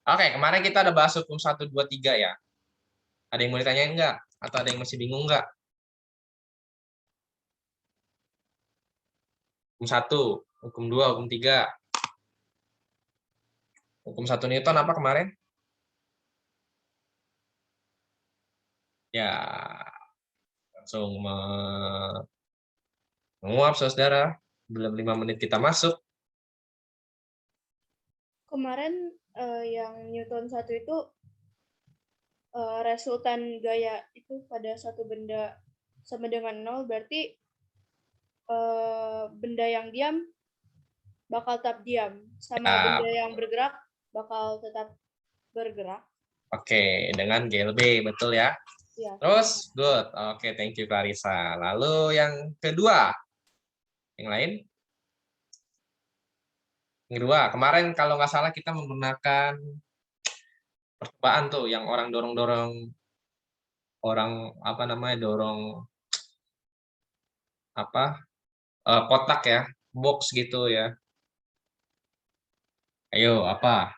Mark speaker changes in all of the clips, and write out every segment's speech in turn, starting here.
Speaker 1: Oke, kemarin kita ada bahas hukum 1, 2, 3 ya. Ada yang mau ditanyain nggak? Atau ada yang masih bingung nggak? Hukum 1, hukum 2, hukum 3. Hukum 1 Newton apa kemarin? Ya, langsung menguap, saudara. Belum 5 menit kita masuk.
Speaker 2: Kemarin yang Newton 1 itu resultan gaya itu pada satu benda sama dengan 0, berarti benda yang diam bakal tetap diam, sama
Speaker 1: Ya,
Speaker 2: benda yang bergerak bakal tetap bergerak.
Speaker 1: oke, dengan GLB, betul ya.
Speaker 2: Ya,
Speaker 1: Terus, good. Oke, thank you Clarissa. Lalu yang kedua, yang lain? Yang kedua, kemarin kalau nggak salah kita menggunakan percobaan tuh, yang orang dorong-dorong, orang apa namanya, dorong apa, kotak ya, box gitu ya. Ayo, apa?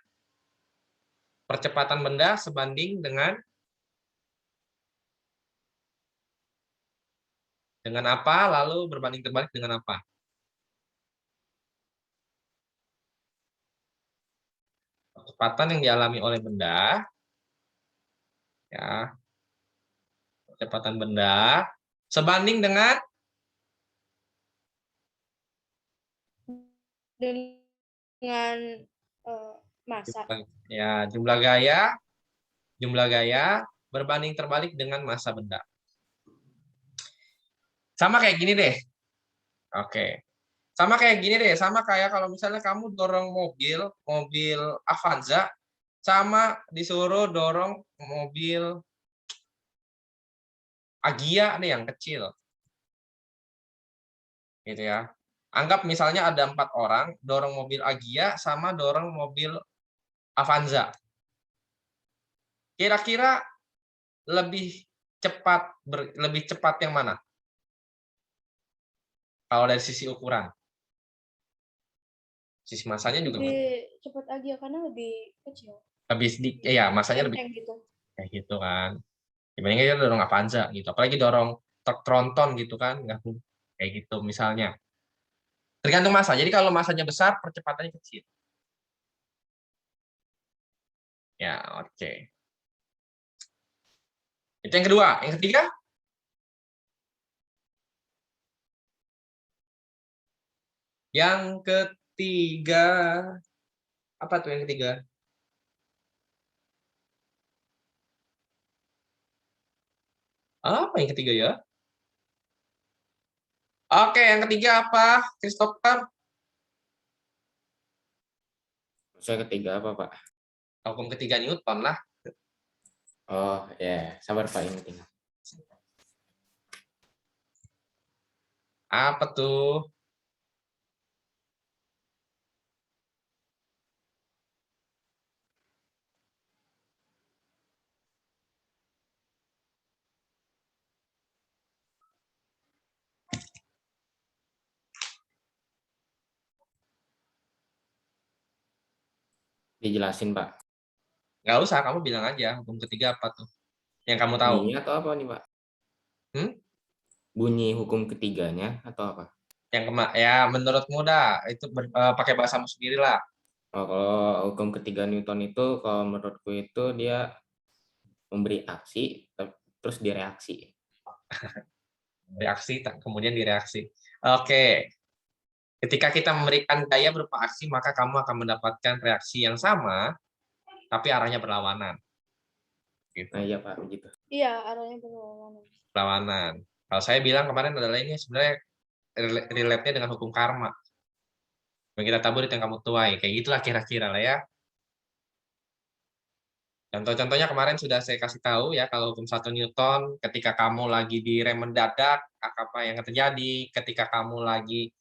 Speaker 1: Percepatan benda sebanding dengan apa, lalu berbanding terbalik dengan apa? Percepatan yang dialami oleh benda, ya, percepatan benda sebanding dengan
Speaker 2: dengan massa.
Speaker 1: jumlah gaya berbanding terbalik dengan massa benda. Sama kayak gini deh. Oke. Sama kayak gini deh, sama kayak kalau misalnya kamu dorong mobil Avanza, sama disuruh dorong mobil Agia deh yang kecil. Gitu ya. Anggap misalnya ada 4 orang dorong mobil Agia sama dorong mobil Avanza. Kira-kira lebih lebih cepat yang mana? Kalau dari sisi ukuran. Sisi masanya juga
Speaker 2: Lebih cepat aja karena lebih kecil.
Speaker 1: lebih sedikit, ya masanya lebih
Speaker 2: Enteng gitu.
Speaker 1: kayak gitu kan. Dibandingkan kita dorong Avanza gitu. Apalagi dorong truk tronton gitu kan, nggak kayak gitu misalnya. Tergantung massa. Jadi kalau massanya besar, percepatannya kecil. Ya, oke. Itu yang kedua. Yang ketiga? Yang ketiga, apa tuh yang ketiga? Apa yang ketiga ya? Oke, yang ketiga apa, Christopher?
Speaker 3: Saya ketiga apa, Pak?
Speaker 1: Hukum ketiga Newton lah.
Speaker 3: Oh, ya, sabar Pak, ini tinggal.
Speaker 1: Apa tuh?
Speaker 3: Dijelasin, Pak.
Speaker 1: Nggak usah, kamu bilang aja hukum ketiga apa tuh yang kamu tahu.
Speaker 3: Bunyinya atau apa nih, Pak?
Speaker 1: Hmm?
Speaker 3: Bunyi hukum ketiganya atau apa?
Speaker 1: Ya menurutmu dah itu pakai bahasamu sendiri lah.
Speaker 3: Oh, kalau hukum ketiga Newton itu, kalau menurutku itu dia memberi aksi, terus direaksi.
Speaker 1: Reaksi, kemudian direaksi. Oke. Ketika kita memberikan gaya berupa aksi, maka kamu akan mendapatkan reaksi yang sama, tapi arahnya berlawanan. Gitu.
Speaker 3: Nah, iya Pak, begitu.
Speaker 2: Iya, arahnya berlawanan.
Speaker 1: Berlawanan. Kalau saya bilang kemarin adalah ini sebenarnya relate-nya dengan hukum karma. Yang kita tabur itu yang kamu tuai. Kayak gitulah kira-kira lah ya. Contoh-contohnya kemarin sudah saya kasih tahu ya, kalau hukum 1 Newton, ketika kamu lagi direm mendadak, apa yang terjadi? Ketika kamu lagi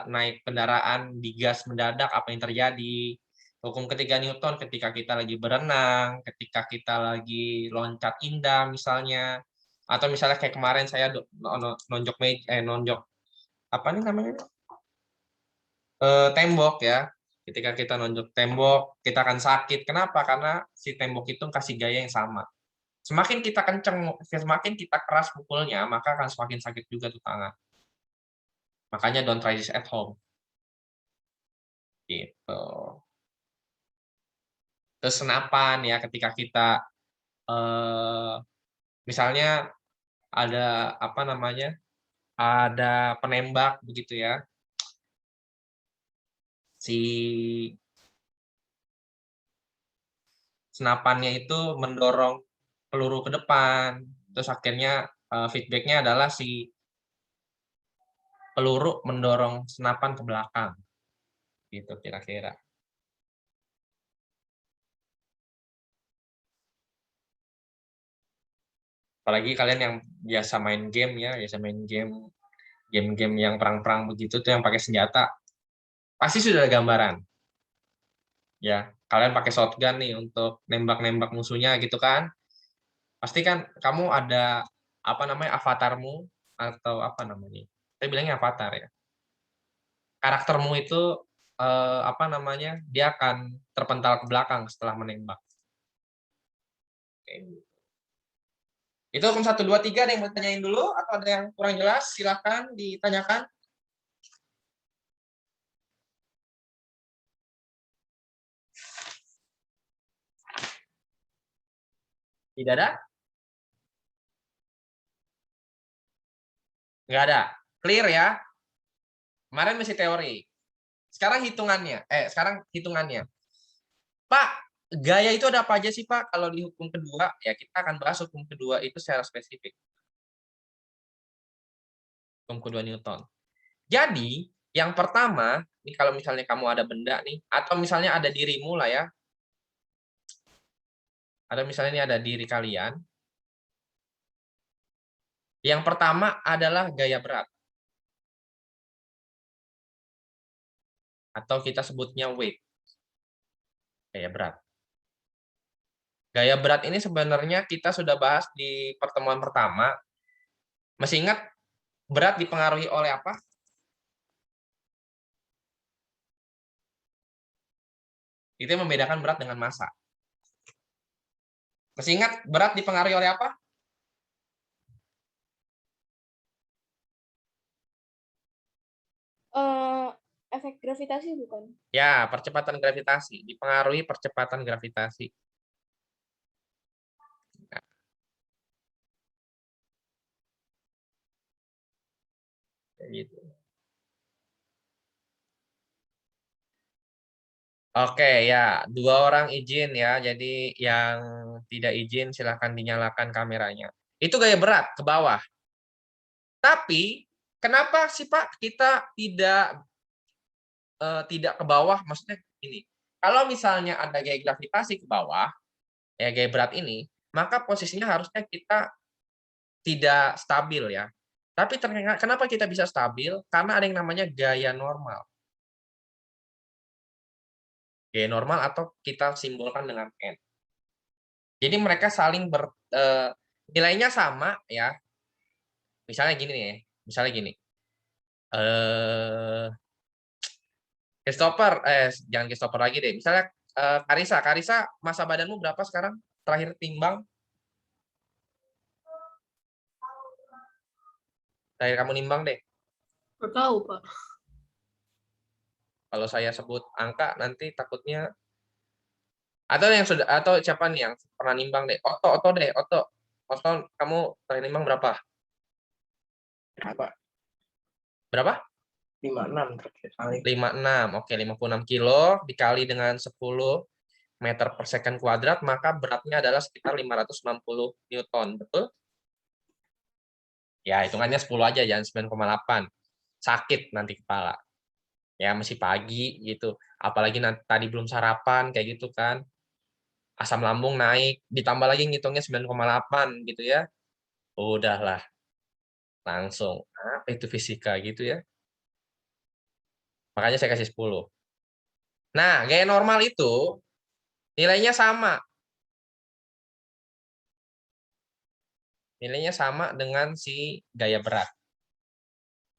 Speaker 1: naik kendaraan digas mendadak, apa yang terjadi? Hukum ketiga Newton ketika kita lagi berenang, ketika kita lagi loncat indah misalnya, atau misalnya kayak kemarin saya nonjok apa nih namanya? Tembok ya. Ketika kita nonjok tembok, kita akan sakit. Kenapa? Karena si tembok itu kasih gaya yang sama. Semakin kita kenceng, semakin kita keras pukulnya, maka akan semakin sakit juga tuh tangan. Makanya don't try this at home. Gitu. Terus senapan ya, ketika kita misalnya ada apa namanya, ada penembak begitu ya, si senapannya itu mendorong peluru ke depan, terus akhirnya feedbacknya adalah si peluru mendorong senapan ke belakang, gitu kira-kira. Apalagi kalian yang biasa main game ya, biasa main game-game yang perang-perang begitu tuh yang pakai senjata, pasti sudah ada gambaran. Ya, kalian pakai shotgun nih untuk nembak-nembak musuhnya gitu kan. Pasti kan kamu ada apa namanya avatarmu atau apa namanya? Saya bilangnya avatar ya. Karaktermu itu apa namanya? Dia akan terpental ke belakang setelah menembak. Itu hukum 1, 2, 3 ada yang mau tanyain dulu atau ada yang kurang jelas? Silakan ditanyakan. Tidak ada? Nggak ada. Clear ya? Kemarin masih teori. Sekarang hitungannya. Pak, gaya itu ada apa aja sih Pak? Kalau di hukum kedua, ya kita akan bahas hukum kedua itu secara spesifik. Hukum kedua Newton. Jadi, yang pertama, ini kalau misalnya kamu ada benda nih, atau misalnya ada dirimu lah ya, ada misalnya ini ada diri kalian, yang pertama adalah gaya berat. Atau kita sebutnya weight. Gaya berat. Gaya berat ini sebenarnya kita sudah bahas di pertemuan pertama. Masih ingat berat dipengaruhi oleh apa? Itu yang membedakan berat dengan massa. Masih ingat berat dipengaruhi oleh apa?
Speaker 2: Efek gravitasi bukan?
Speaker 1: Ya, percepatan gravitasi. Dipengaruhi percepatan gravitasi. Nah, kayak gitu. Oke, ya. 2 orang izin ya. Jadi yang tidak izin silahkan dinyalakan kameranya. Itu gaya berat ke bawah. Tapi kenapa sih Pak kita tidak ke bawah? Maksudnya ini. Kalau misalnya ada gaya gravitasi ke bawah, ya gaya berat ini, maka posisinya harusnya kita tidak stabil ya. Tapi ternyata kenapa kita bisa stabil? Karena ada yang namanya gaya normal. Gaya normal atau kita simbolkan dengan N. Jadi mereka saling nilainya sama ya. Misalnya gini nih, misalnya gini. Jangan Christopher lagi deh. Misalnya Karisa masa badanmu berapa sekarang? Terakhir timbang? Terakhir kamu nimbang deh.
Speaker 2: Nggak tahu, Pak.
Speaker 1: Kalau saya sebut angka nanti takutnya atau siapa nih yang pernah nimbang deh? Oto deh, Oto, kamu terakhir nimbang berapa? Berapa?
Speaker 3: 56 terakhir kali.
Speaker 1: 56. Oke, 56 kilo dikali dengan 10 meter per second kuadrat, maka beratnya adalah sekitar 560 Newton. Betul? Ya, hitungannya 10 aja, jangan 9,8. Sakit nanti kepala. Ya, masih pagi gitu. Apalagi nanti tadi belum sarapan, kayak gitu kan. Asam lambung naik, ditambah lagi ngitungnya 9,8 gitu ya. Udahlah, langsung. Apa itu fisika gitu ya. Makanya saya kasih 10. Nah, gaya normal itu nilainya sama. Nilainya sama dengan si gaya berat.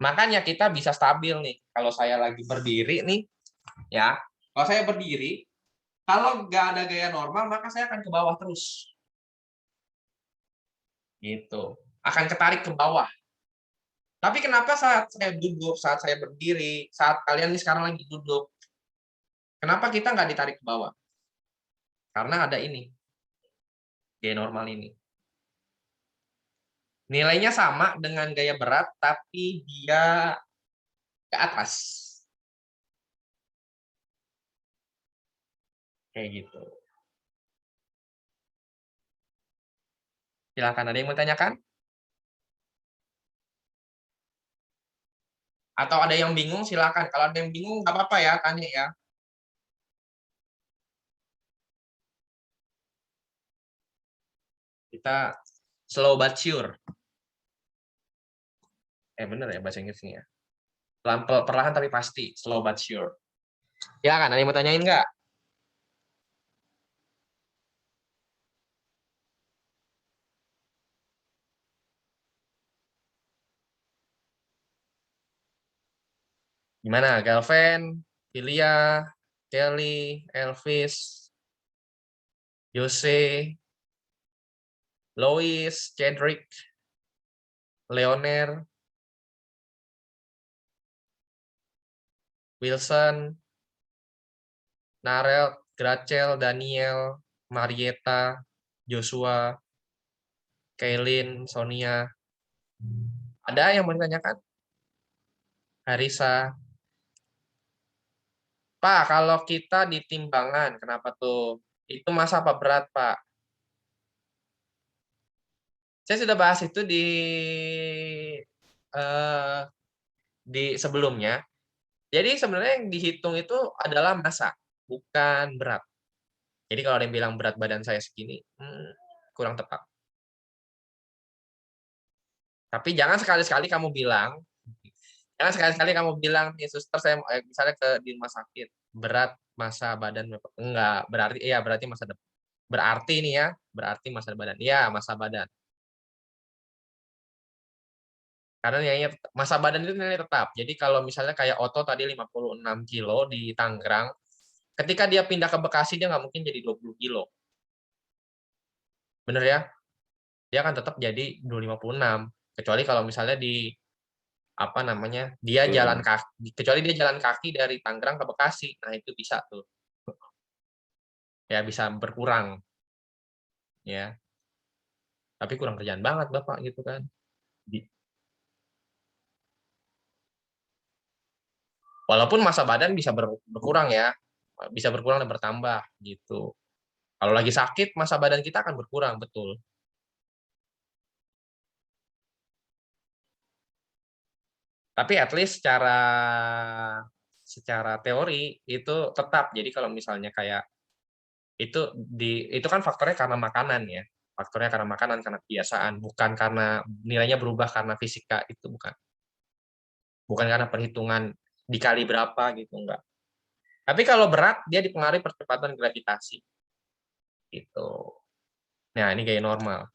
Speaker 1: Makanya kita bisa stabil nih. Kalau saya lagi berdiri nih, ya, Kalau saya berdiri, kalau nggak ada gaya normal, maka saya akan ke bawah terus. Gitu. Akan ketarik ke bawah. Tapi kenapa saat saya duduk, saat saya berdiri, saat kalian ini sekarang lagi duduk, kenapa kita nggak ditarik ke bawah? Karena ada ini, gaya normal ini. Nilainya sama dengan gaya berat, tapi dia ke atas. Kayak gitu. Silakan, ada yang mau tanyakan? Atau ada yang bingung, silakan. Kalau ada yang bingung, nggak apa-apa ya, tanya ya. Kita slow but sure. Bener ya bahasa Inggrisnya. Perlahan tapi pasti, slow but sure. Silakan, ada yang mau tanyain nggak? Gimana, Galven, Filia, Kelly, Elvis, Jose, Lois, Cedric, Leoner, Wilson, Narel, Gracel, Daniel, Marietta, Joshua, Kaylin, Sonia. Ada yang mau ditanyakan? Harisa. Pak, kalau kita di timbangan, kenapa tuh? Itu masa apa berat, Pak? Saya sudah bahas itu eh, di sebelumnya. Jadi sebenarnya yang dihitung itu adalah massa, bukan berat. Jadi kalau ada yang bilang berat badan saya segini, kurang tepat. Tapi jangan sekali-sekali kamu bilang, nih suster saya misalnya di rumah sakit, berat massa badan enggak, berarti iya berarti masa depan. Berarti nih ya, berarti massa badan. Iya, massa badan. Karena nilainya massa badan itu nilai tetap. Jadi kalau misalnya kayak Oto tadi 56 kilo di Tangerang, ketika dia pindah ke Bekasi dia nggak mungkin jadi 20 kilo. Bener ya? Dia akan tetap jadi 256. Kecuali kalau misalnya di apa namanya? Dia jalan kaki, kecuali dia jalan kaki dari Tangerang ke Bekasi. Nah, itu bisa tuh. Ya bisa berkurang ya. Tapi kurang kerjaan banget Bapak gitu kan. Walaupun massa badan bisa berkurang ya. Bisa berkurang dan bertambah gitu. Kalau lagi sakit, massa badan kita akan berkurang, betul. Tapi at least secara teori itu tetap. Jadi kalau misalnya kayak itu kan faktornya karena makanan ya. Faktornya karena makanan, karena kebiasaan, bukan karena nilainya berubah karena fisika, itu bukan. Bukan karena perhitungan dikali berapa gitu, enggak. Tapi kalau berat dia dipengaruhi percepatan gravitasi. Gitu. Nah, ini gaya normal.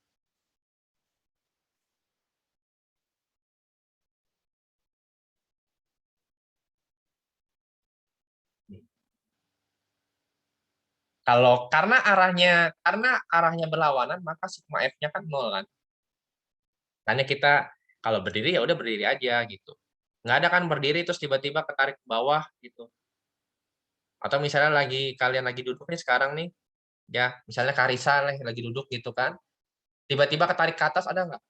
Speaker 1: Kalau karena arahnya berlawanan, maka sigma F-nya kan 0 kan. Makanya kita kalau berdiri ya udah berdiri aja gitu. Nggak ada kan berdiri terus tiba-tiba ketarik ke bawah gitu. Atau misalnya kalian lagi duduk nih sekarang nih, ya misalnya Karisa lagi duduk gitu kan, tiba-tiba ketarik ke atas ada nggak?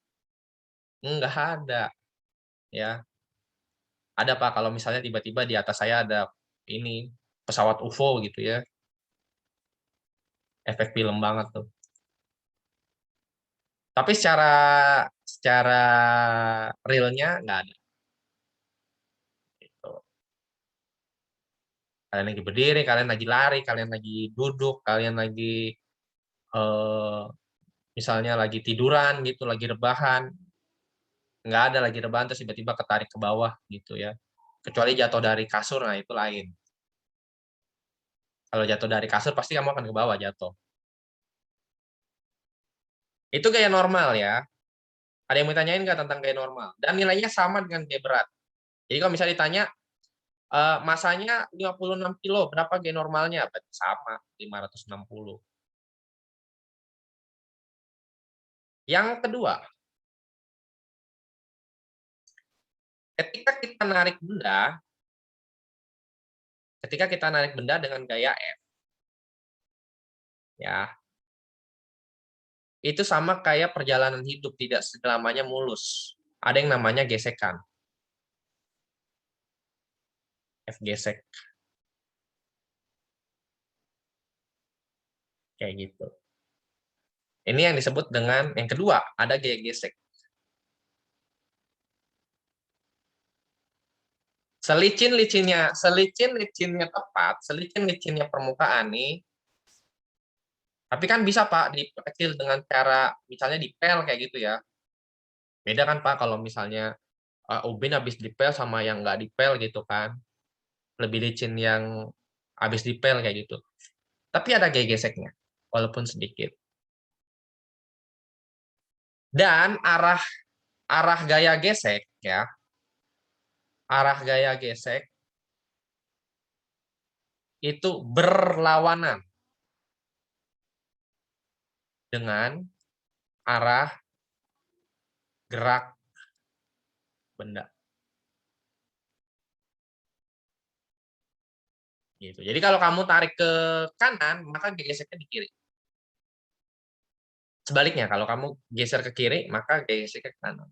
Speaker 1: Nggak ada. Ya, ada Pak kalau misalnya tiba-tiba di atas saya ada ini pesawat UFO gitu ya, efek film banget tuh. Tapi secara realnya nggak ada. Gitu. Kalian lagi berdiri, kalian lagi lari, kalian lagi duduk, kalian lagi misalnya lagi tiduran gitu, lagi rebahan, nggak ada lagi rebahan terus tiba-tiba ketarik ke bawah gitu ya. Kecuali jatuh dari kasur, nah itu lain. Kalau jatuh dari kasur pasti kamu akan ke bawah jatuh. Itu gaya normal ya. Ada yang mau tanyain nggak tentang gaya normal? Dan nilainya sama dengan gaya berat. Jadi kalau misalnya ditanya, Masanya 56 kilo, berapa G normalnya? Berarti sama, 560. Yang kedua, ketika kita narik benda dengan gaya F, ya, itu sama kayak perjalanan hidup, tidak selamanya mulus. Ada yang namanya gesekan. F gesek. Kayak gitu. Ini yang disebut dengan yang kedua, ada gaya gesek. Selicin-licinnya tepat, selicin-licinnya permukaan nih. Tapi kan bisa Pak diperkecil dengan cara misalnya dipel kayak gitu ya. Beda kan Pak kalau misalnya ubin habis dipel sama yang nggak dipel gitu kan. Lebih licin yang habis dipel kayak gitu. Tapi ada gaya geseknya, walaupun sedikit. Dan arah gaya gesek ya, arah gaya gesek itu berlawanan dengan arah gerak benda. Gitu. Jadi kalau kamu tarik ke kanan, maka geseknya di kiri. Sebaliknya, kalau kamu geser ke kiri, maka geser ke kanan.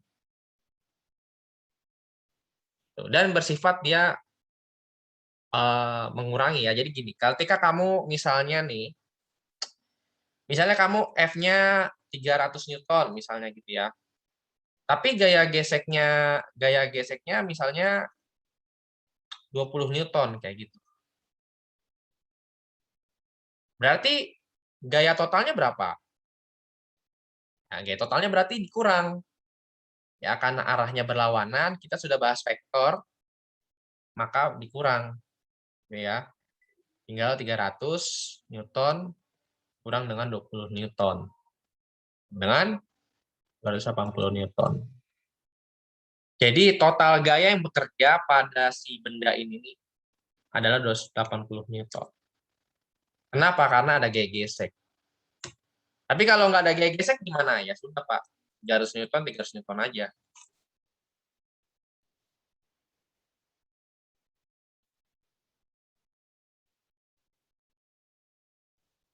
Speaker 1: Dan bersifat dia mengurangi ya. Jadi gini, ketika kamu misalnya nih, misalnya kamu F-nya 300 Newton misalnya gitu ya. Tapi gaya geseknya misalnya 20 Newton kayak gitu. Berarti gaya totalnya berapa? Nah, gaya totalnya berarti dikurang. Ya, karena arahnya berlawanan, kita sudah bahas vektor, maka dikurang. Ya, tinggal 300 Newton kurang dengan 20 Newton. Dengan 280 Newton. Jadi total gaya yang bekerja pada si benda ini adalah 280 Newton. Kenapa? Karena ada gaya gesek. Tapi kalau nggak ada gaya gesek gimana? Ya sudah Pak, 300 Newton, 300 Newton aja.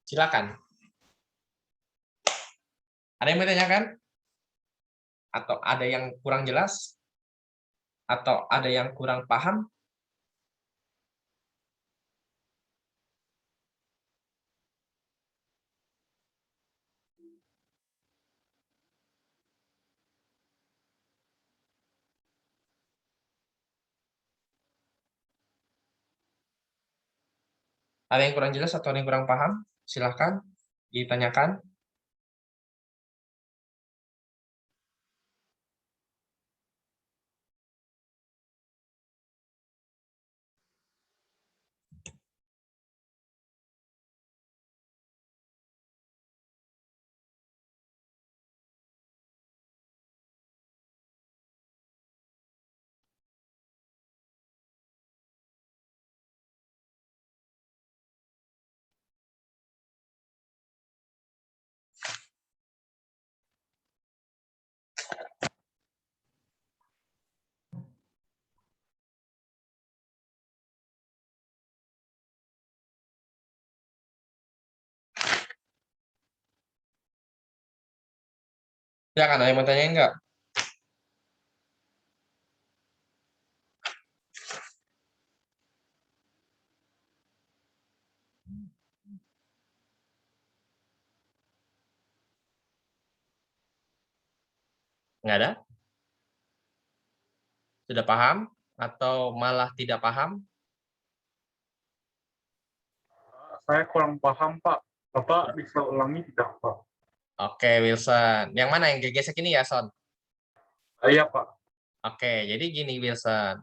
Speaker 1: Silakan. Ada yang bertanyakan? Atau ada yang kurang jelas? Atau ada yang kurang paham? Ada yang kurang jelas atau ada yang kurang paham? Silakan ditanyakan. Silakan, ada yang mau tanyain nggak? Nggak ada? Sudah paham? Atau malah tidak paham?
Speaker 4: Saya kurang paham, Pak. Bapak bisa ulangi tidak, Pak?
Speaker 1: Oke, Wilson. Yang mana yang gesek ini ya, Son?
Speaker 4: Iya, Pak.
Speaker 1: Oke, jadi gini, Wilson.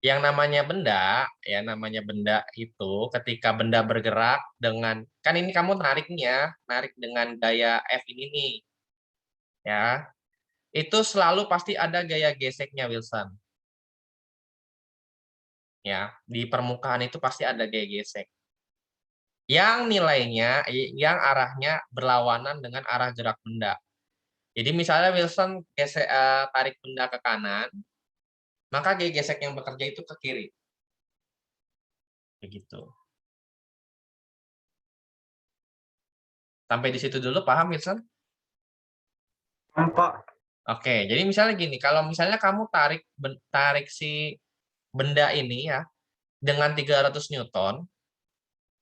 Speaker 1: Yang namanya benda, ya namanya benda itu ketika benda bergerak dengan, kan ini kamu nariknya, narik dengan gaya F ini nih. Ya, itu selalu pasti ada gaya geseknya, Wilson. Ya, di permukaan itu pasti ada gaya gesek. Yang nilainya, yang arahnya berlawanan dengan arah gerak benda. Jadi misalnya Wilson tarik benda ke kanan, maka gaya gesek yang bekerja itu ke kiri. Begitu. Sampai di situ dulu, paham Wilson?
Speaker 4: Pak.
Speaker 1: Oke, jadi misalnya gini, kalau misalnya kamu tarik si benda ini ya dengan 300 Newton,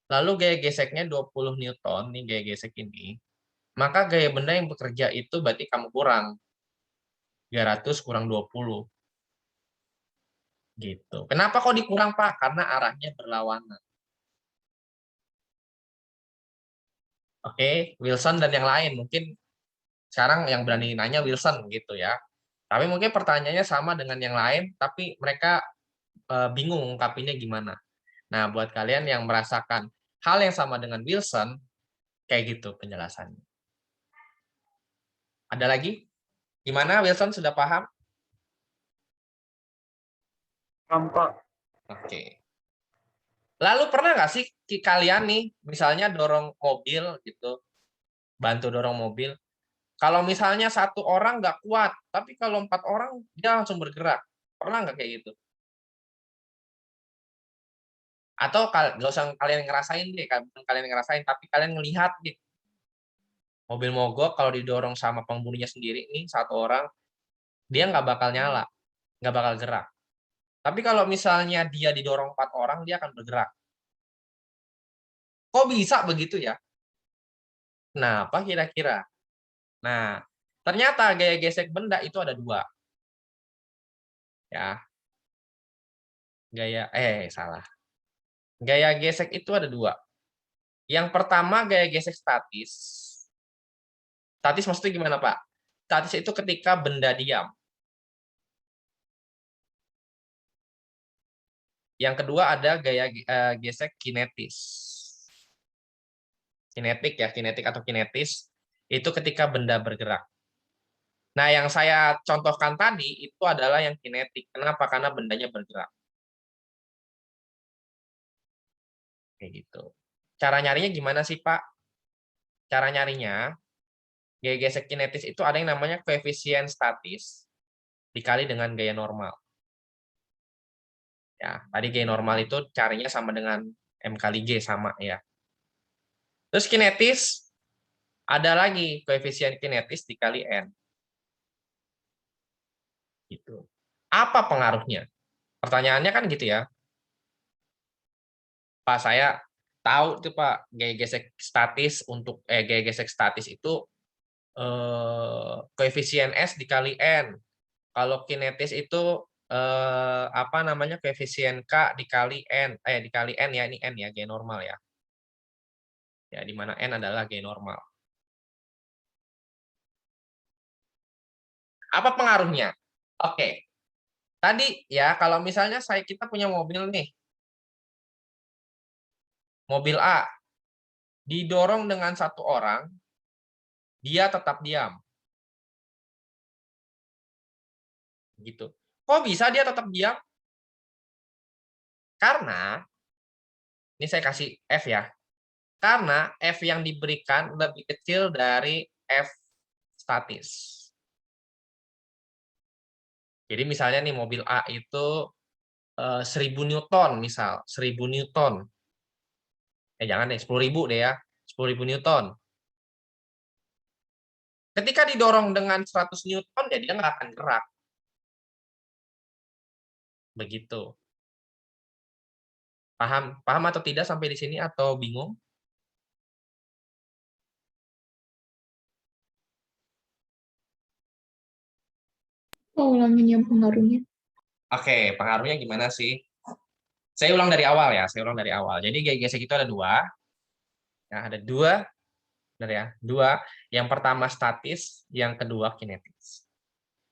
Speaker 1: lalu gaya geseknya 20 Newton, nih gaya gesek ini, maka gaya benda yang bekerja itu berarti kamu kurang. 300 kurang 20. Gitu. Kenapa kok dikurang, Pak? Karena arahnya berlawanan. Oke, Wilson dan yang lain. Mungkin sekarang yang berani nanya Wilson gitu ya. Tapi mungkin pertanyaannya sama dengan yang lain, tapi mereka bingung ungkapinnya gimana. Nah, buat kalian yang merasakan hal yang sama dengan Wilson, kayak gitu penjelasannya. Ada lagi? Gimana, Wilson, sudah paham?
Speaker 4: Paham, Pak.
Speaker 1: Oke. Lalu pernah nggak sih kalian nih, misalnya dorong mobil gitu, bantu dorong mobil, kalau misalnya satu orang nggak kuat, tapi kalau 4 orang dia langsung bergerak. Pernah nggak kayak gitu? Atau nggak usah kalian ngerasain deh, bukan kalian ngerasain, tapi kalian ngelihat gitu. Mobil mogok kalau didorong sama pengemudinya sendiri nih, satu orang, dia nggak bakal nyala, nggak bakal gerak. Tapi kalau misalnya dia didorong 4 orang, dia akan bergerak. Kok bisa begitu ya? Kenapa kira-kira? Nah, ternyata gaya gesek benda itu ada 2. Ya, salah. Gaya gesek itu ada 2. Yang pertama gaya gesek statis. Statis maksudnya gimana, Pak? Statis itu ketika benda diam. Yang kedua ada gaya gesek kinetis. Kinetik ya, kinetik atau kinetis itu ketika benda bergerak. Nah, yang saya contohkan tadi itu adalah yang kinetik. Kenapa? Karena bendanya bergerak. Kayak gitu. Cara nyarinya gimana sih, Pak? Cara nyarinya, gaya gesek kinetis itu ada yang namanya koefisien statis dikali dengan gaya normal. Ya, tadi gaya normal itu carinya sama dengan M kali G sama ya. Terus kinetis ada lagi koefisien kinetis dikali N. Gitu. Apa pengaruhnya? Pertanyaannya kan gitu ya. Pak, saya tahu tuh Pak, gaya gesek statis untuk gaya gesek statis itu koefisien S dikali N. Kalau kinetis itu apa namanya koefisien K dikali N, dikali N ya, ini N ya, gaya normal ya. Ya, di mana N adalah gaya normal. Apa pengaruhnya? Oke. Tadi ya kalau misalnya kita punya mobil nih. Mobil A didorong dengan satu orang, dia tetap diam. Gitu. Kok bisa dia tetap diam? Karena ini saya kasih F ya. Karena F yang diberikan lebih kecil dari F statis. Jadi misalnya nih mobil A itu 1000 Newton misal, 1000 Newton. Jangan deh, 10.000 deh ya, 10.000 Newton. Ketika didorong dengan 100 Newton, ya dia nggak akan gerak. Begitu. Paham atau tidak sampai di sini atau bingung?
Speaker 2: Oh, ulangin yang pengaruhnya.
Speaker 1: Oke, pengaruhnya gimana sih? Saya ulang dari awal ya, saya ulang dari awal. Jadi gaya gesek itu ada 2. Ya, ada 2, benar ya, 2. Yang pertama statis, yang kedua kinetis.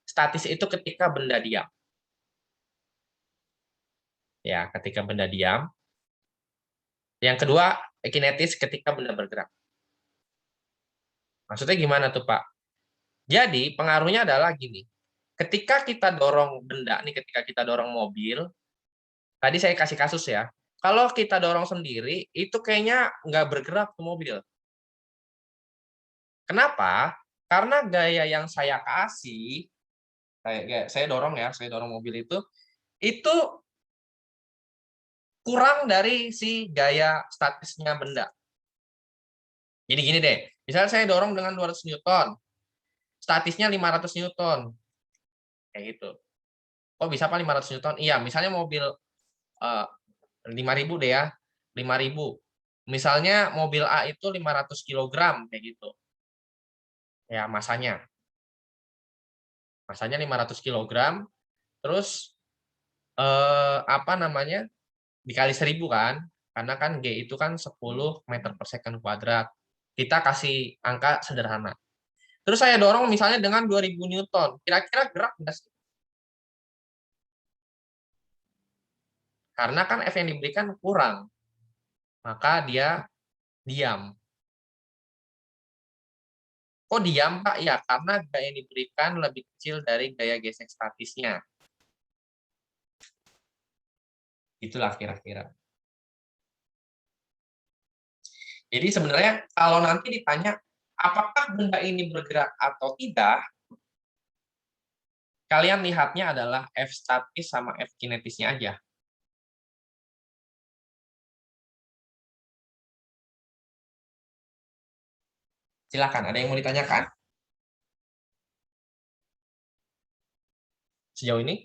Speaker 1: Statis itu ketika benda diam. Ya, ketika benda diam. Yang kedua, kinetis ketika benda bergerak. Maksudnya gimana tuh, Pak? Jadi, pengaruhnya adalah gini. Ketika kita dorong benda, nih ketika kita dorong mobil, Tadi saya kasih kasus ya. Kalau kita dorong sendiri, itu kayaknya nggak bergerak tuh mobil. Kenapa? Karena gaya yang saya kasih, saya dorong mobil itu kurang dari si gaya statisnya benda. Jadi gini deh, misalnya saya dorong dengan 200 Newton, statisnya 500 Newton, kayak gitu. Oh bisa apa 500 Newton? Iya, misalnya mobil 5.000 deh ya, 5.000. Misalnya mobil A itu 500 kilogram, kayak gitu. Ya, masanya 500 kilogram, terus apa namanya? Dikali 1.000 kan? Karena kan G itu kan 10 meter per second kuadrat. Kita kasih angka sederhana. Terus saya dorong misalnya dengan 2.000 Newton. Kira-kira gerak nggak sih? Karena kan F yang diberikan kurang. Maka dia diam. Kok diam, Pak? Ya, karena gaya yang diberikan lebih kecil dari gaya gesek statisnya. Itulah kira-kira. Jadi sebenarnya kalau nanti ditanya, apakah benda ini bergerak atau tidak, kalian lihatnya adalah F statis sama F kinetisnya aja. Silakan, ada yang mau ditanyakan? Sejauh ini?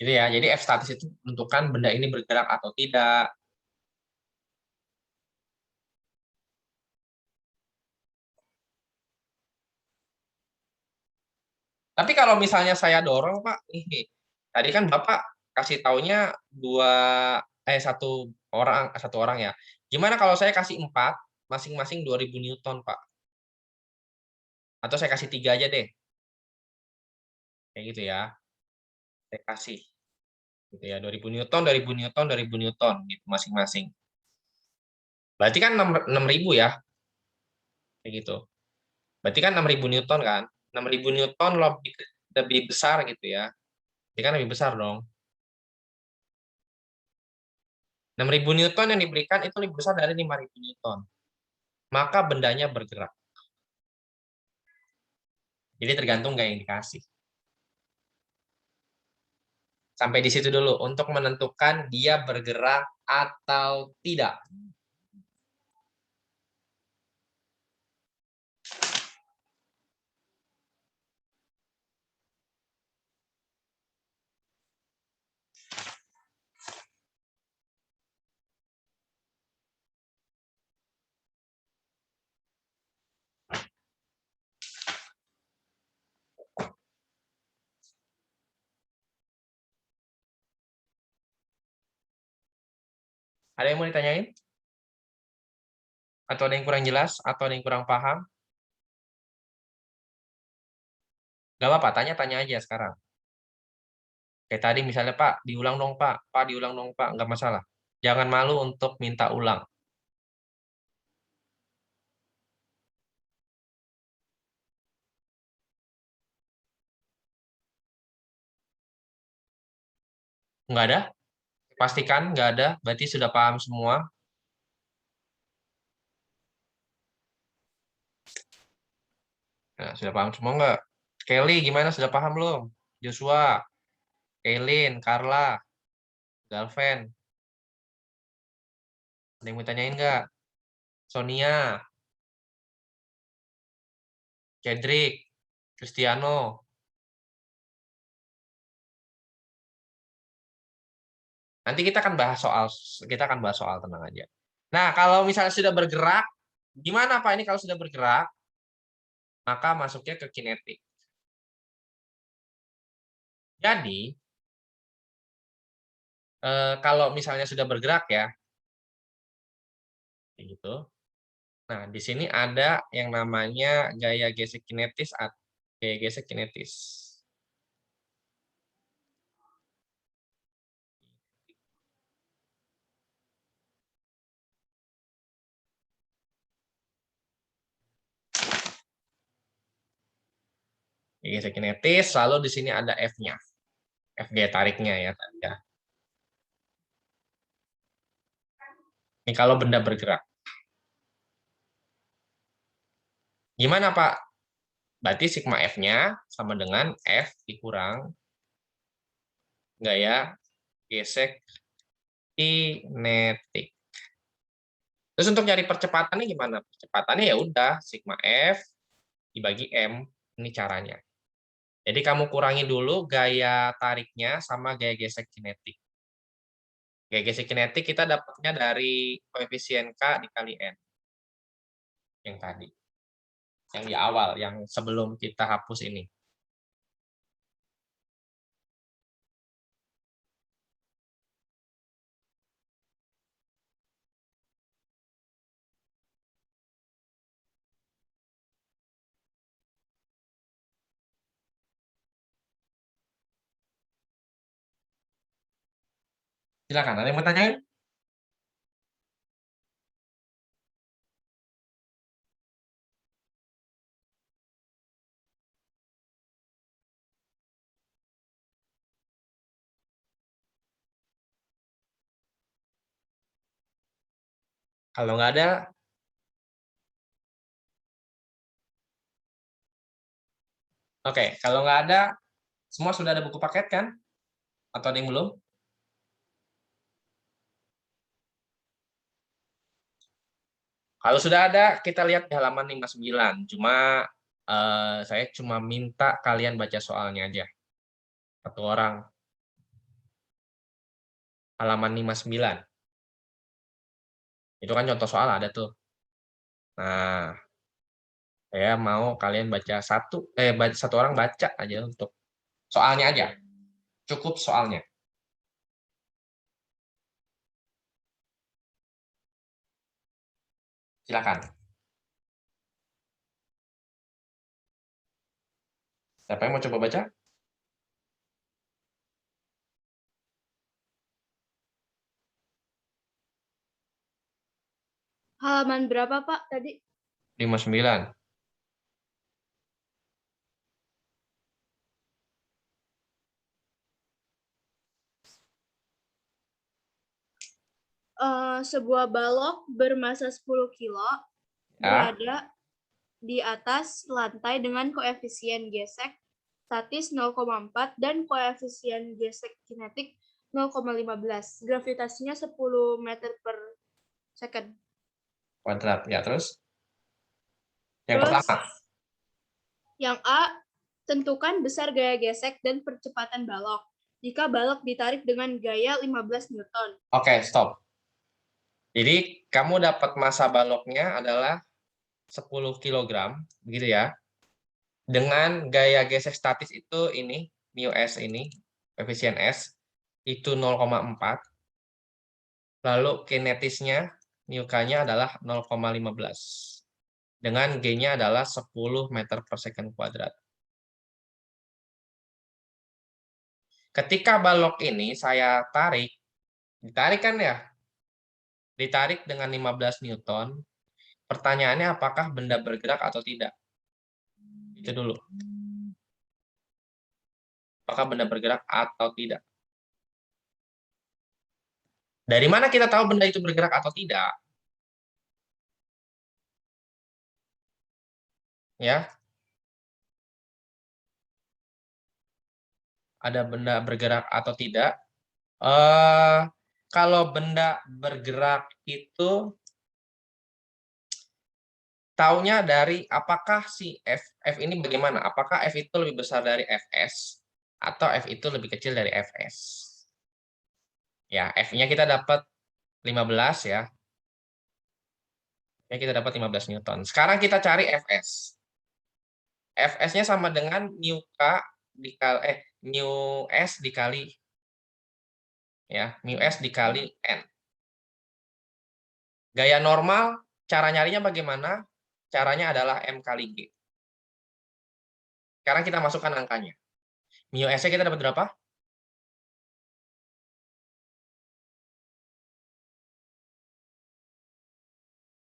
Speaker 1: Gitu ya. Jadi F statis itu menentukan benda ini bergerak atau tidak. Tapi kalau misalnya saya dorong, Pak, ini tadi kan Bapak kasih taunya satu orang ya. Gimana kalau saya kasih 4, masing-masing 2.000 Newton, Pak? Atau saya kasih 3 aja deh. Kayak gitu ya. Saya kasih gitu ya, 2.000 Newton, 2.000 Newton, 2.000 Newton gitu masing-masing. Berarti kan 6.000 ya. Kayak gitu. Berarti kan 6.000 Newton kan? 6.000 Newton lebih besar gitu ya. Ini kan lebih besar dong. 6.000 Newton yang diberikan itu lebih besar dari 5.000 Newton. Maka bendanya bergerak. Jadi tergantung gaya yang dikasih. Sampai di situ dulu untuk menentukan dia bergerak atau tidak. Ada yang mau ditanyain? Atau ada yang kurang jelas? Atau ada yang kurang paham? Gak apa-apa, tanya-tanya aja sekarang. Kayak tadi misalnya, Pak, diulang dong, Pak. Pak, diulang dong, Pak. Nggak masalah. Jangan malu untuk minta ulang. Nggak ada? Pastikan nggak ada. Berarti sudah paham semua. Nah, sudah paham semua nggak? Kelly, gimana? Sudah paham belum? Joshua, Kaylin, Carla, Galven. Ada yang mau tanyain nggak? Sonia, Cedric, Cristiano. Nanti kita akan bahas soal tenang aja. Nah, kalau misalnya sudah bergerak, gimana Pak ini kalau sudah bergerak? Maka masuknya ke kinetik. Jadi, kalau misalnya sudah bergerak ya, kayak gitu. Nah, di sini ada yang namanya gaya gesek kinetis atau gaya gesek kinetis. gesek kinetis, lalu di sini ada F-nya. F gaya tariknya ya tadi ya. Ini kalau benda bergerak. Gimana Pak? Berarti sigma F-nya sama dengan F dikurang gaya gesek kinetik. Terus untuk nyari percepatannya gimana? Percepatannya ya udah sigma F dibagi M. Ini caranya. Jadi kamu kurangi dulu gaya tariknya sama gaya gesek kinetik. Gaya gesek kinetik kita dapatnya dari koefisien K dikali N. Yang tadi. Yang di awal, yang sebelum kita hapus ini. Silakan, ada yang mau tanyain? Kalau nggak ada, oke. Kalau nggak ada, semua sudah ada buku paket kan? Atau ada yang belum? Kalau sudah ada, kita lihat di halaman 59. Saya cuma minta kalian baca soalnya aja. Satu orang. Halaman 59. Itu kan contoh soal ada tuh. Nah, saya mau kalian baca satu orang baca aja untuk soalnya aja. Cukup soalnya. Silakan. Siapa yang mau coba baca?
Speaker 2: Halaman berapa, Pak, tadi?
Speaker 1: 59.
Speaker 2: Sebuah balok bermasa 10 kilo
Speaker 1: Ya.
Speaker 2: berada di atas lantai dengan koefisien gesek statis 0,4 dan koefisien gesek kinetik 0,15. Gravitasinya 10 meter per second.
Speaker 1: Kuadrat. Ya, terus? Yang
Speaker 2: Terus,
Speaker 1: pertama.
Speaker 2: yang A, tentukan besar gaya gesek dan percepatan balok. Jika balok ditarik dengan gaya 15 Newton.
Speaker 1: Oke, stop. Jadi, kamu dapat massa baloknya adalah 10 kg, begitu ya. Dengan gaya gesek statis itu ini, mu S ini, koefisien S, itu 0,4. Lalu kinetisnya, mu K-nya adalah 0,15. Dengan G-nya adalah 10 meter per second kuadrat. Ketika balok ini saya ditarik kan ya? Ditarik dengan 15 Newton. Pertanyaannya apakah benda bergerak atau tidak? Itu dulu. Apakah benda bergerak atau tidak? Dari mana kita tahu benda itu bergerak atau tidak? Ya, ada benda bergerak atau tidak? Kalau benda bergerak itu taunya dari apakah si F ini bagaimana? Apakah F itu lebih besar dari Fs atau F itu lebih kecil dari Fs? Ya, F-nya kita dapat 15 ya. Ya, kita dapat 15 Newton. Sekarang kita cari Fs. Fs-nya sama dengan mu K dikali mu S dikali ya, mu S dikali N. Gaya normal cara nyarinya bagaimana? Caranya adalah M kali G. Sekarang kita masukkan angkanya. Mu S-nya kita dapat berapa?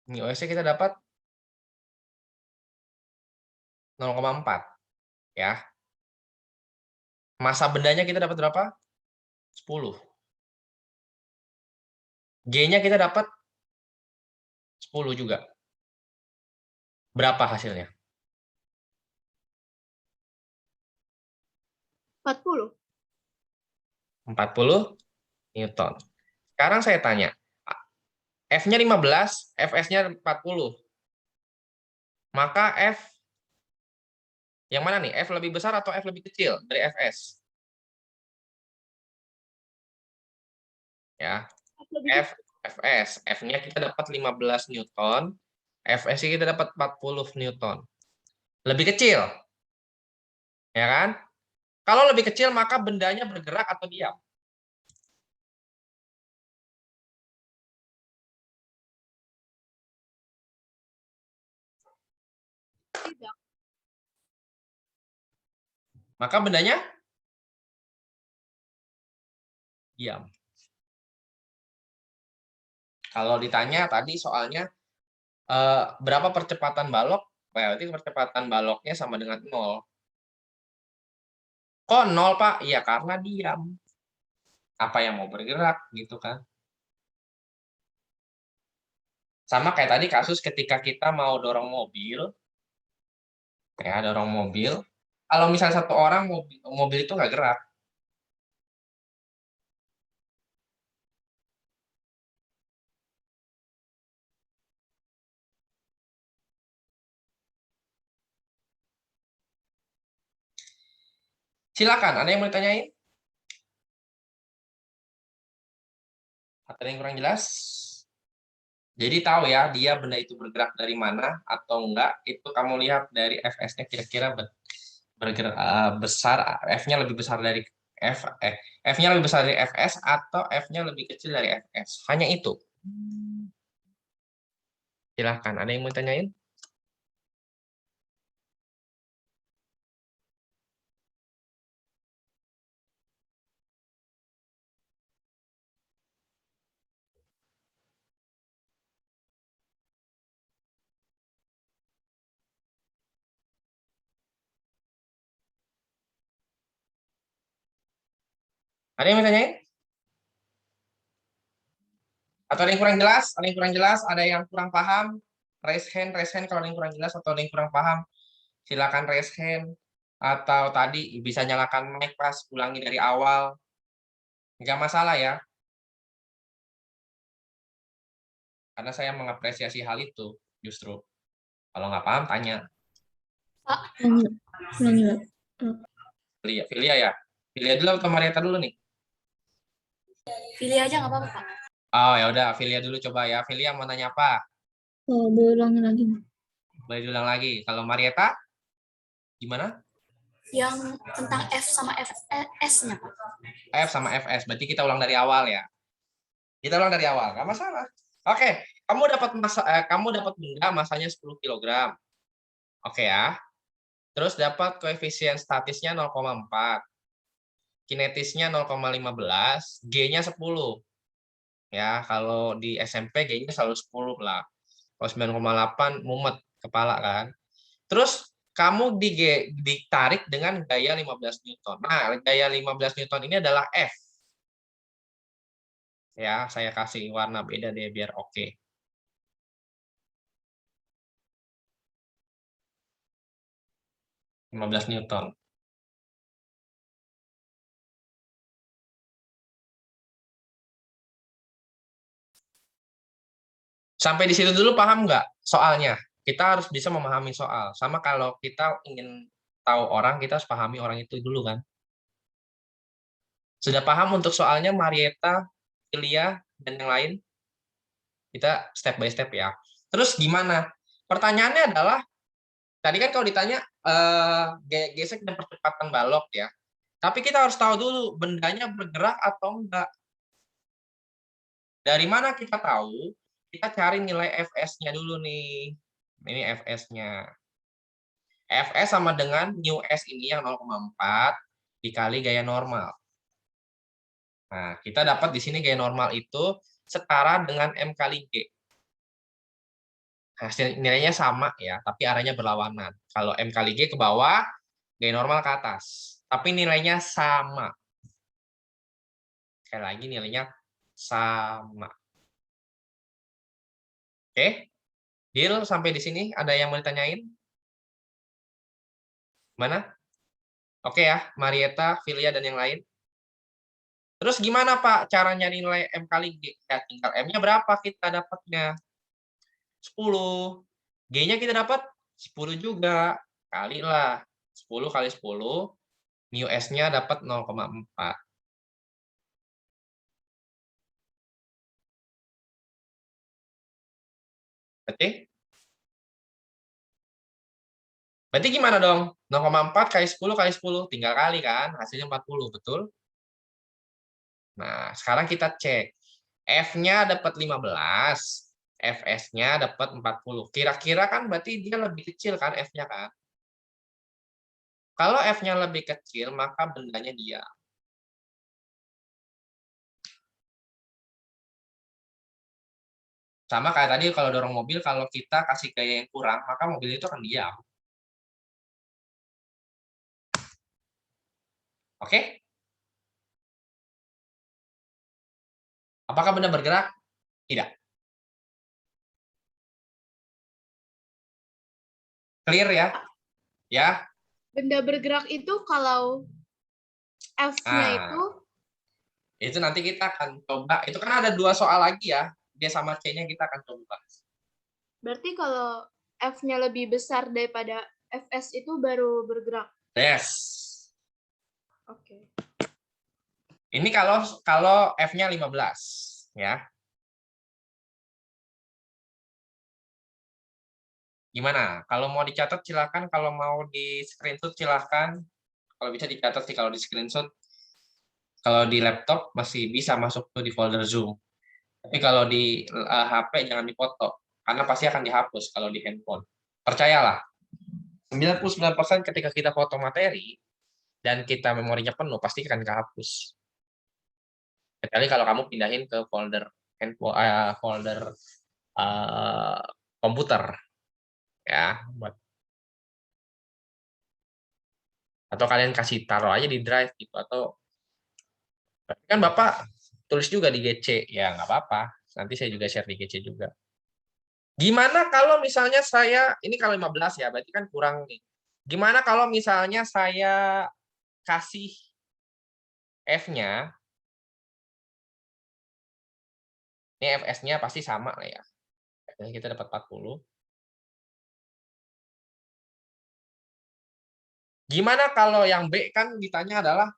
Speaker 1: Mu S-nya kita dapat 0,4. Ya. Massa bendanya kita dapat berapa? 10. G-nya kita dapat 10 juga. Berapa hasilnya?
Speaker 2: 40.
Speaker 1: 40 Newton. Sekarang saya tanya, F-nya 15, Fs-nya 40. Maka F yang mana nih? F lebih besar atau F lebih kecil dari Fs? Ya, F, Fs. F-nya kita dapat 15 Newton, Fs-nya kita dapat 40 Newton. Lebih kecil. Ya kan? Kalau lebih kecil, maka bendanya bergerak atau diam?
Speaker 2: Tidak.
Speaker 1: Maka bendanya diam. Kalau ditanya tadi soalnya berapa percepatan balok, berarti percepatan baloknya sama dengan 0. Kok 0, Pak? Iya, karena diam. Apa yang mau bergerak, gitu kan? Sama kayak tadi kasus ketika kita mau dorong mobil, ya, dorong mobil. Kalau misalnya satu orang, mobil itu nggak gerak. Silakan, ada yang mau ditanyain? Ada yang kurang jelas? Jadi tahu ya, dia benda itu bergerak dari mana atau enggak, itu kamu lihat dari Fs-nya kira-kira bergerak besar, F-nya lebih besar dari F-nya lebih besar dari Fs atau F-nya lebih kecil dari Fs. Hanya itu. Silahkan, ada yang mau tanyain? Ada yang mau tanyain? Atau ada yang kurang jelas? Ada yang kurang jelas? Ada yang kurang paham? Raise hand kalau ada yang kurang jelas atau ada yang kurang paham. Silakan raise hand. Atau tadi bisa nyalakan mic pas, ulangi dari awal. Nggak masalah ya. Karena saya mengapresiasi hal itu justru. Kalau nggak paham, tanya.
Speaker 2: Pak,
Speaker 1: Filia ya? Filia dulu atau Marieta dulu nih?
Speaker 2: pilih aja nggak apa-apa, Pak.
Speaker 1: Oh ya udah, Filia dulu coba ya. Filia mau nanya apa?
Speaker 2: Oh, boleh ulangin lagi.
Speaker 1: Boleh diulang lagi. Kalau Marieta, gimana?
Speaker 2: Yang tentang F sama S-nya, Pak.
Speaker 1: F sama Fs. Berarti kita ulang dari awal ya. Kita ulang dari awal, nggak masalah. Oke, kamu dapat benda masanya 10 kg. Oke ya. Terus dapat koefisien statisnya 0,4. Kinetisnya 0,15, G-nya 10. Ya, kalau di SMP G-nya selalu 10 lah. Kalau 9,8 mumet kepala kan. Terus kamu ditarik dengan gaya 15 Newton. Nah, gaya 15 Newton ini adalah F. Ya, saya kasih warna beda deh biar oke. Okay. 15 Newton. Sampai di situ dulu paham nggak soalnya? Kita harus bisa memahami soal. Sama kalau kita ingin tahu orang, kita harus pahami orang itu dulu kan. Sudah paham untuk soalnya Marieta, Filia, dan yang lain? Kita step by step ya. Terus gimana? Pertanyaannya adalah, tadi kan kalau ditanya gesek dan percepatan balok ya. Tapi kita harus tahu dulu bendanya bergerak atau enggak. Dari mana kita tahu? Kita cari nilai Fs-nya dulu nih. Ini Fs-nya. Fs sama dengan mu s ini yang 0,4 dikali gaya normal. Nah, kita dapat di sini gaya normal itu setara dengan M kali G. Hasil nilainya sama ya, tapi arahnya berlawanan. Kalau M kali G ke bawah, Gaya normal ke atas. Tapi nilainya sama. Sekali lagi nilainya sama. Oke? Deal sampai di sini? Ada yang mau ditanyain? Mana? Oke ya, Marieta, Filia, dan yang lain. Terus gimana Pak cara nyari nilai M kali G? Ya, tinggal M-nya berapa kita dapatnya? 10. G-nya kita dapat 10 juga. Kali lah. 10 kali 10. Mu S-nya dapat 0,4. Berarti gimana dong? 0,4 kali 10 kali 10. Tinggal kali kan? Hasilnya 40, betul? Nah, sekarang kita cek. F-nya dapat 15. Fs-nya dapat 40. Kira-kira kan berarti dia lebih kecil kan F-nya kan? Kalau F-nya lebih kecil, maka bendanya dia. Sama kayak tadi kalau dorong mobil, kalau kita kasih gaya yang kurang, maka mobil itu akan diam. Oke? Apakah benda bergerak? Tidak. Clear ya? Ya?
Speaker 2: Benda bergerak itu kalau F-nya itu
Speaker 1: Itu nanti kita akan coba. Itu kan ada 2 soal lagi ya. D sama C-nya kita akan coba.
Speaker 2: berarti kalau F-nya lebih besar daripada Fs itu baru bergerak.
Speaker 1: Yes.
Speaker 2: Oke.
Speaker 1: Ini kalau F-nya 15 ya. Gimana? Kalau mau dicatat silakan, kalau mau di screenshot silakan. Kalau bisa dicatat sih kalau di screenshot. Kalau di laptop masih bisa masuk tuh di folder Zoom. Tapi kalau di HP jangan dipoto karena pasti akan dihapus kalau di handphone. Percayalah. 99% ketika kita foto materi dan kita memorinya penuh pasti akan kehapus. Kecuali kalau kamu pindahin ke folder handphone, folder komputer ya, atau kalian kasih taruh aja di drive gitu, atau kan Bapak tulis juga di GC ya nggak apa-apa, nanti saya juga share di GC juga. Gimana kalau misalnya saya ini kalau 15 ya berarti kan kurang nih. Gimana kalau misalnya saya kasih F-nya, ini Fs-nya pasti sama lah ya. Kita dapat 40. Gimana kalau yang B kan ditanya adalah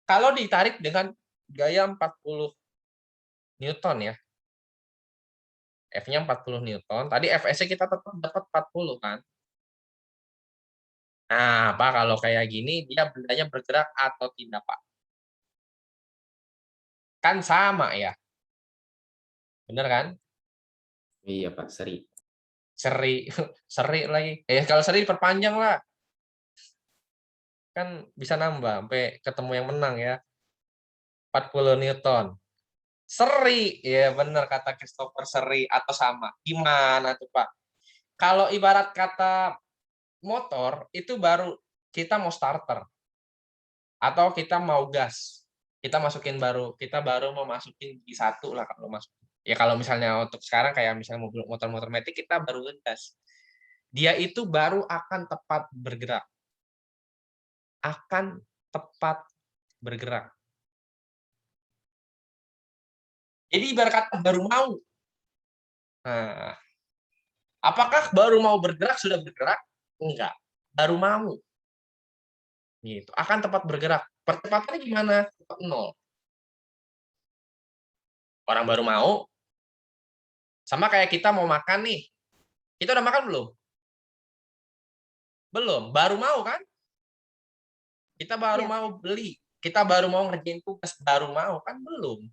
Speaker 1: kalau ditarik dengan gaya 40 Newton ya. F-nya 40 Newton. Tadi Fs-nya kita tetap dapat 40 kan. Nah, Pak, kalau kayak gini dia bendanya bergerak atau tidak, Pak? Kan sama ya. Bener kan?
Speaker 3: Iya Pak, seri.
Speaker 1: Seri, seri lagi. Kalau seri perpanjang lah. Kan bisa nambah sampai ketemu yang menang ya. 40 Newton. Seri, ya bener kata Christopher, seri atau sama. Gimana tuh Pak? Kalau ibarat kata motor itu baru kita mau starter atau kita mau gas, kita baru mau masukin di satu lah kalau masuk. Ya kalau misalnya untuk sekarang kayak misalnya motor-motor metik kita baru ngegas, dia itu baru akan tepat bergerak, jadi ibarat kata baru mau. Nah, apakah baru mau bergerak sudah bergerak? Enggak, baru mau. Gitu, akan tepat bergerak. Percepatannya gimana? Cepat 0. Orang baru mau, sama kayak kita mau makan nih. Kita udah makan belum? Belum, baru mau kan? Kita baru
Speaker 2: Ya.
Speaker 1: mau beli, kita baru mau ngerjain tugas, baru mau kan? Belum.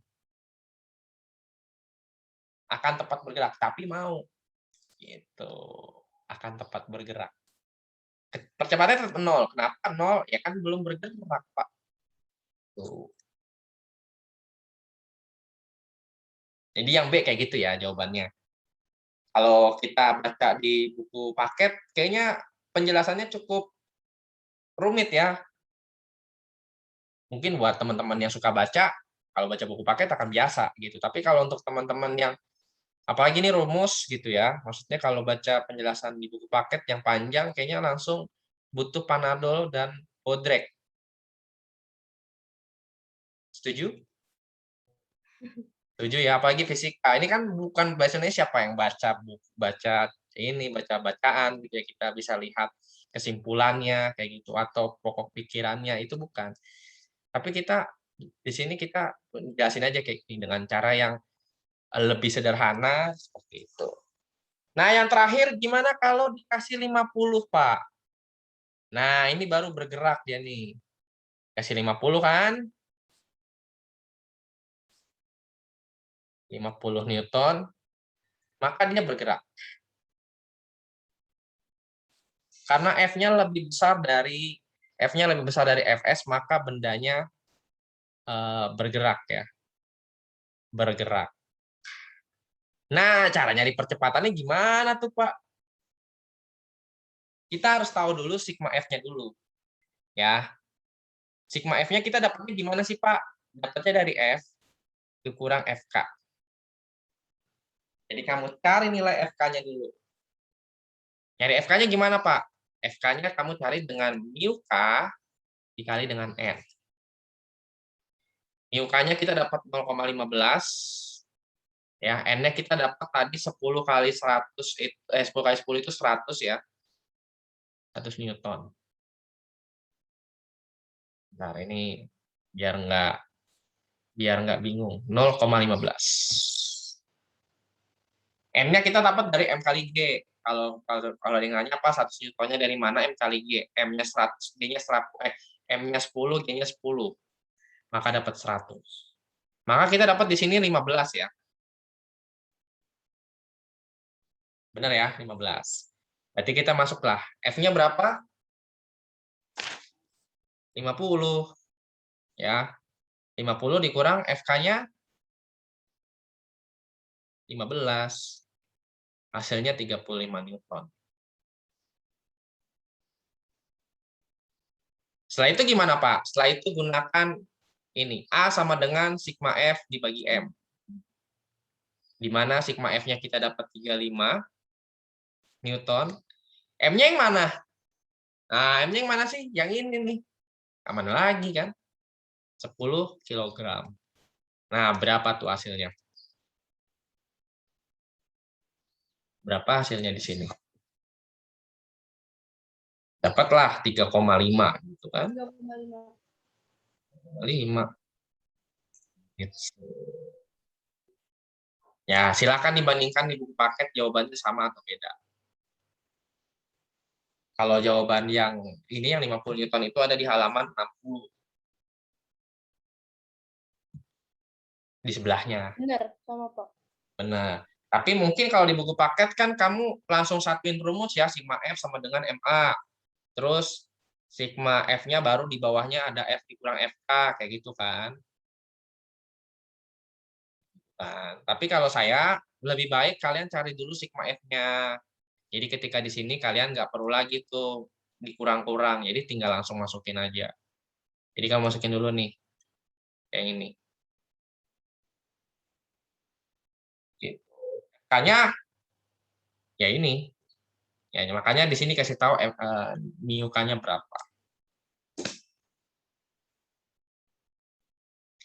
Speaker 1: Akan tepat bergerak, tapi mau. Gitu. Akan tepat bergerak. Percepatannya tetap 0. Kenapa 0? Ya kan belum bergerak, Pak. Tuh. Jadi yang B kayak gitu ya jawabannya. Kalau kita baca di buku paket, kayaknya penjelasannya cukup rumit ya. Mungkin buat teman-teman yang suka baca, kalau baca buku paket akan biasa gitu. Tapi kalau untuk teman-teman yang apalagi ini rumus gitu ya, maksudnya kalau baca penjelasan di buku paket yang panjang, kayaknya langsung butuh Panadol dan Bodrek. Setuju? Setuju ya, apalagi fisika. Ini kan bukan bahasanya siapa yang baca baca ini baca bacaan gitu ya, kita bisa lihat kesimpulannya kayak gitu atau pokok pikirannya itu bukan. Tapi kita di sini kita jelasin aja kayak gini dengan cara yang lebih sederhana seperti itu. Nah, yang terakhir gimana kalau dikasih 50, Pak? Nah, ini baru bergerak dia nih. Kasih 50 kan? 50 Newton, maka dia bergerak. Karena F-nya lebih besar dari Fs, maka bendanya bergerak ya. Bergerak. Nah, cara nyari percepatannya gimana tuh, Pak? Kita harus tahu dulu sigma F-nya dulu. Ya. Sigma F-nya kita dapatnya gimana sih, Pak? Dapatnya dari F dikurang FK. Jadi kamu cari nilai FK-nya dulu. Nyari FK-nya gimana, Pak? FK-nya kamu cari dengan mu K dikali dengan N. Mu K-nya kita dapat 0,15. Ya, N-nya kita dapat tadi 10 kali 100, 10 kali 10 itu 100 ya. 100 Newton. Nah, ini biar nggak bingung. 0,15. N-nya kita dapat dari M kali G. Kalau dengannya apa? 100 Newtonnya dari mana? M kali G. M-nya 100, G-nya 100, M-nya 10, G-nya 10. Maka dapat 100. Maka kita dapat di sini 15 ya. Benar ya, 15. Berarti kita masuklah. F-nya berapa? 50. Ya. 50 dikurang FK-nya 15. Hasilnya 35 Newton. Setelah itu gimana, Pak? Setelah itu gunakan ini. A sama dengan sigma F dibagi M. Di mana sigma F-nya kita dapat 35 Newton. M-nya yang mana? Nah, M-nya yang mana sih? Yang ini nih. Mana lagi kan? 10 kg. Nah, berapa tuh hasilnya? Berapa hasilnya di sini? Dapatlah 3,5 gitu kan?
Speaker 2: 3,5.
Speaker 1: 5. Gitu. Ya, silakan dibandingkan di buku paket jawabannya sama atau beda. Kalau jawaban yang ini yang 50 Newton itu ada di halaman 60. Di sebelahnya.
Speaker 2: Benar, sama Pak.
Speaker 1: Benar. Tapi mungkin kalau di buku paket kan kamu langsung satuin rumus ya, sigma F sama dengan MA. Terus sigma F-nya baru di bawahnya ada F dikurang FK, kayak gitu kan. Nah, tapi kalau saya lebih baik kalian cari dulu sigma F-nya. Jadi ketika di sini kalian nggak perlu lagi tuh dikurang-kurang, jadi tinggal langsung masukin aja. Jadi kamu masukin dulu nih, kayak ini. Gitu. Makanya ya ini, ya makanya di sini kasih tahu mu K-nya berapa.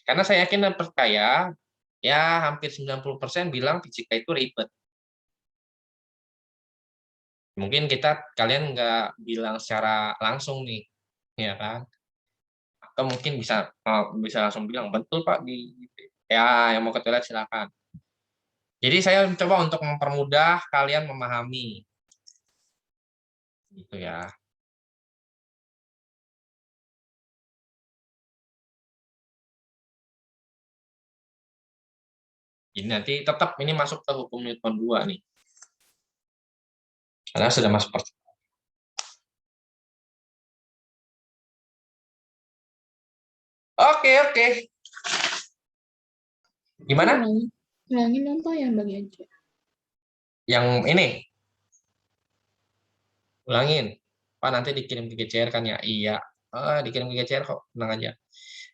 Speaker 1: Karena saya yakin dan percaya, ya hampir 90% bilang fisika itu ribet. Mungkin kalian nggak bilang secara langsung nih, ya kan? Atau mungkin bisa langsung bilang betul Pak ya yang mau ke toilet silakan. Jadi saya mencoba untuk mempermudah kalian memahami, gitu ya. Jadi nanti tetap ini masuk ke hukum Newton 2 nih. Karena sudah masuk percobaan. Oke. Gimana?
Speaker 5: Ulangin dong Pak, yang bagi aja.
Speaker 1: Yang ini? Ulangin. Pak nanti dikirim ke GCR kan ya? Iya. Dikirim ke GCR kok, tenang aja.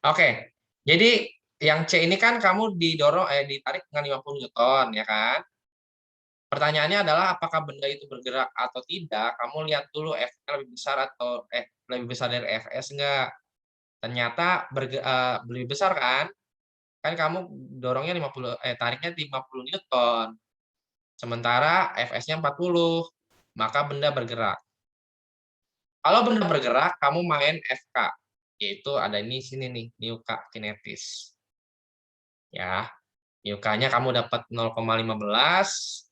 Speaker 1: Oke. Jadi yang C ini kan kamu ditarik dengan 50 Newton, ya kan? Pertanyaannya adalah apakah benda itu bergerak atau tidak? Kamu lihat dulu F-nya lebih besar atau lebih besar dari Fs enggak? Ternyata lebih besar kan? Kan kamu dorongnya 50 tariknya 50 Newton. Sementara Fs-nya 40. Maka benda bergerak. Kalau benda bergerak, kamu main FK, yaitu ada ini sini nih, Newka kinetis. Ya, Newka-nya kamu dapat 0,15,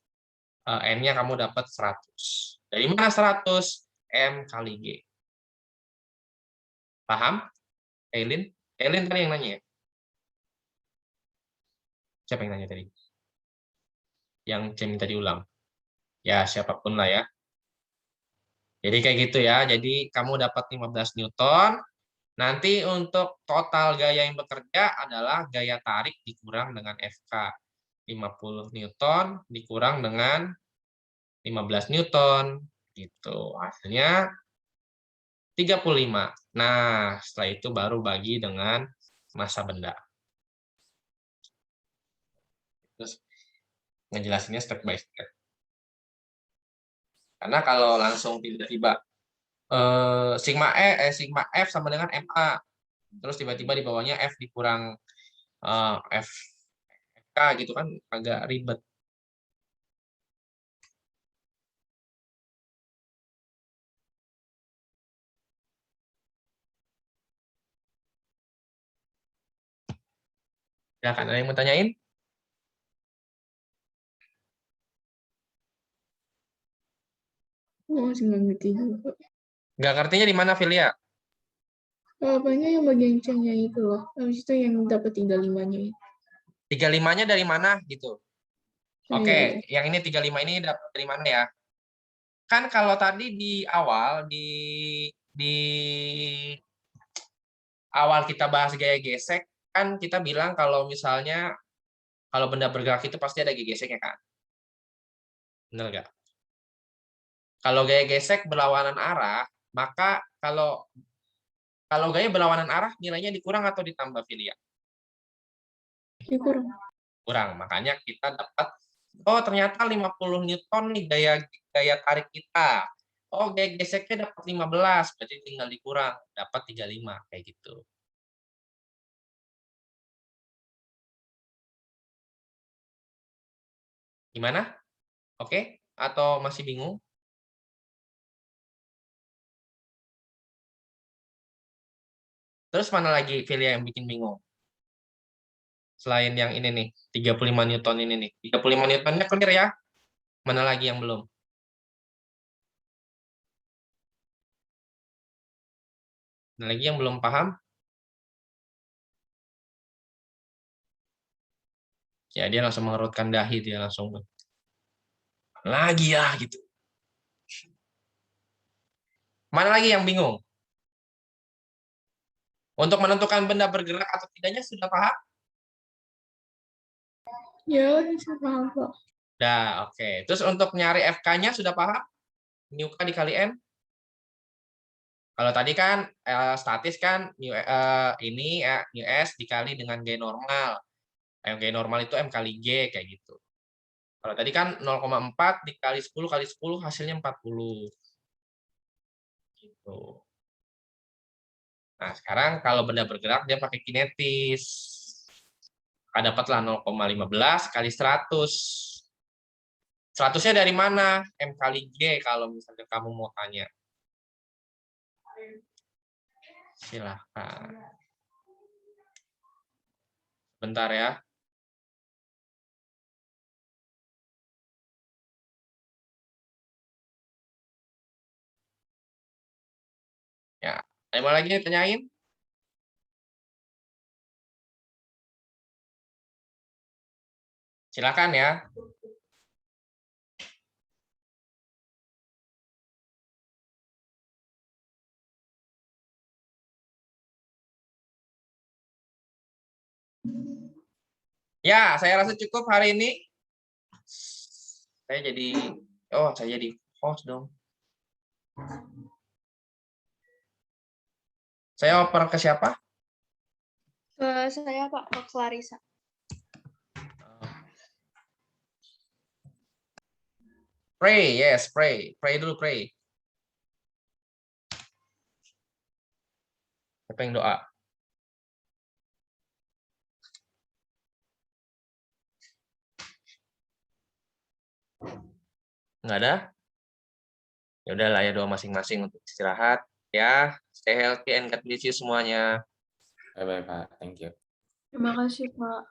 Speaker 1: N-nya kamu dapat 100. Dari mana 100? M kali G. Paham? Eileen? Eileen tadi yang nanya ya? Siapa yang nanya tadi? Yang C minta diulang. Ya, siapapun lah ya. Jadi kayak gitu ya. Jadi kamu dapat 15 Newton. Nanti untuk total gaya yang bekerja adalah gaya tarik dikurang dengan FK. 50 Newton dikurang dengan 15 Newton. Gitu. Hasilnya 35. Nah, setelah itu baru bagi dengan massa benda. Terus ngejelasinnya step by step. Karena kalau langsung tiba-tiba sigma F sama dengan MA, terus tiba-tiba di bawahnya F dikurang FK gitu kan agak ribet. Ya kan, ada yang mau tanyain?
Speaker 5: Masih nggak ngerti juga.
Speaker 1: Nggak ngertinya di mana, Filia?
Speaker 5: Apanya yang bagian C-nya itu loh. Habis itu yang dapat 35-nya itu.
Speaker 1: 35-nya dari mana gitu?
Speaker 5: Saya itu.
Speaker 1: Oke, yang ini 35 ini dapat dari mana ya? Kan kalau tadi di awal di awal kita bahas gaya gesek, kan kita bilang kalau misalnya kalau benda bergerak itu pasti ada gaya geseknya kan? Bener nggak? Kalau gaya gesek berlawanan arah, maka kalau gaya berlawanan arah nilainya dikurang atau ditambah, Filia?
Speaker 5: Dikurang.
Speaker 1: Kurang. Makanya kita dapat, oh ternyata 50 Newton nih gaya tarik kita. Oh, gaya geseknya dapat 15, berarti tinggal dikurang, dapat 35, kayak gitu. Gimana? Oke? Atau masih bingung? Terus mana lagi Filia yang bikin bingung? Selain yang ini nih, 35 Newton ini nih. 35 Newtonnya clear ya? Mana lagi yang belum? Mana lagi yang belum paham? Ya, dia langsung mengerutkan dahi, dia langsung lagi ya gitu. Mana lagi yang bingung? Untuk menentukan benda bergerak atau tidaknya sudah paham?
Speaker 5: Ya, bisa paham kok.
Speaker 1: Nah, oke. Terus untuk nyari FK-nya sudah paham? Mu K dikali N? Kalau tadi kan statis kan ini ya mu S dikali dengan G normal. G normal itu M kali G kayak gitu. Kalau tadi kan 0,4 dikali 10 kali 10 hasilnya 40. Gitu. Nah, sekarang kalau benda bergerak dia pakai kinetis. Maka dapatlah 0,15 kali 100. 100-nya dari mana? M kali G kalau misalnya kamu mau tanya. Silahkan. Bentar ya. Ya, ada lagi yang tanyain? Silakan ya. Ya, saya rasa cukup hari ini. Saya jadi host dong. Saya oper ke siapa?
Speaker 2: Ke saya Pak, ke Clarissa.
Speaker 1: Pray, yes, pray. Pray dulu, pray. Siapa yang doa? Nggak ada? Ya udahlah ya, doa masing-masing untuk istirahat ya. Stay healthy and God bless you semuanya.
Speaker 3: Bye bye Pak, thank you.
Speaker 2: Terima kasih Pak.